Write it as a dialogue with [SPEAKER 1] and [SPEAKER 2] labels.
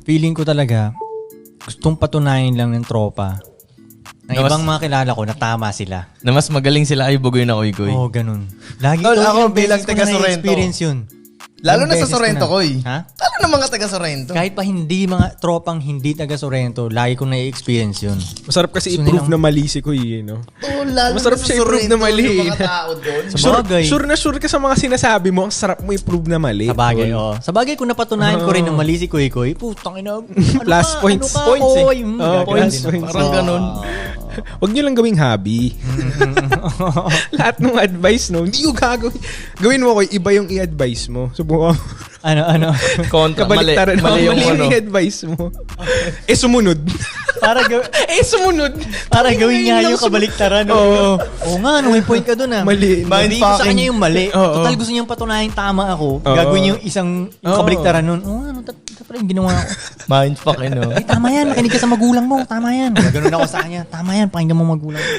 [SPEAKER 1] feeling ko talaga, gustong patunayan lang ng tropa na ibang mga kilala ko na tama sila.
[SPEAKER 2] Na mas magaling sila ay bugoy na kuy-kuy.
[SPEAKER 1] Oo, ganun. Lagi
[SPEAKER 3] Tol,
[SPEAKER 1] to,
[SPEAKER 3] ako
[SPEAKER 1] ilang
[SPEAKER 3] bilang
[SPEAKER 1] beses ko
[SPEAKER 3] taga
[SPEAKER 1] na
[SPEAKER 3] Sorrento.
[SPEAKER 1] experience yun.
[SPEAKER 3] Lalo na sa
[SPEAKER 1] Ilang beses
[SPEAKER 3] Sorrento,
[SPEAKER 1] ko na.
[SPEAKER 3] Koy.
[SPEAKER 1] Ha?
[SPEAKER 3] Lalo na mga taga Sorrento.
[SPEAKER 1] Kahit pa hindi mga tropang hindi taga Sorrento, lagi ko na-experience yun.
[SPEAKER 4] Masarap kasi
[SPEAKER 1] Gusto
[SPEAKER 4] i-prove
[SPEAKER 1] nilang-
[SPEAKER 4] na mali si Kuy, no?
[SPEAKER 3] Oh, lalo
[SPEAKER 4] Masarap
[SPEAKER 3] na
[SPEAKER 4] siya
[SPEAKER 3] sa
[SPEAKER 4] i-prove
[SPEAKER 3] Sorrento,
[SPEAKER 4] na mali.
[SPEAKER 3] yung mga tao doon.
[SPEAKER 1] Sa
[SPEAKER 4] Sure,
[SPEAKER 1] bagay.
[SPEAKER 4] sure na sure ka sa mga sinasabi mo, ang sarap mo i-prove na mali.
[SPEAKER 1] Sa bagay,
[SPEAKER 4] tol.
[SPEAKER 1] oo. Sa bagay, kung napatunayan ko rin ng mali si Kuy Kuy, putang ina.
[SPEAKER 4] Plus points.
[SPEAKER 1] Points eh.
[SPEAKER 4] Points.
[SPEAKER 3] Parang ganun.
[SPEAKER 4] Huwag nyo lang gawing hobby. Lahat ng advice, no? Hindi ko gagawin. Gawin mo, Koy, iba yung i-advise mo. Subukan mo.
[SPEAKER 1] Ano.
[SPEAKER 2] Kontra, mali.
[SPEAKER 4] Kabaliktaran.
[SPEAKER 2] Mali yung ano.
[SPEAKER 4] i-advise mo. Sumunod. Sumunod.
[SPEAKER 1] Para gawin niya yung kabaliktaran.
[SPEAKER 4] Oo.
[SPEAKER 1] Oo nga, may point ka dun ah.
[SPEAKER 4] Mali.
[SPEAKER 1] Hindi ko sa kanya yung mali.
[SPEAKER 4] Oo.
[SPEAKER 1] Total gusto niyang patunayan tama ako.
[SPEAKER 4] Oo.
[SPEAKER 1] Gagawin yung isang
[SPEAKER 4] Oo.
[SPEAKER 1] kabaliktaran nun. Ano pala yung ginawa ko?
[SPEAKER 2] Mindfuck, ano.
[SPEAKER 1] Tama yan, makinig ka sa magulang mo. Tama yan. Ganoon ako sa kanya. Tama yan, pakinggan mo magulang mo.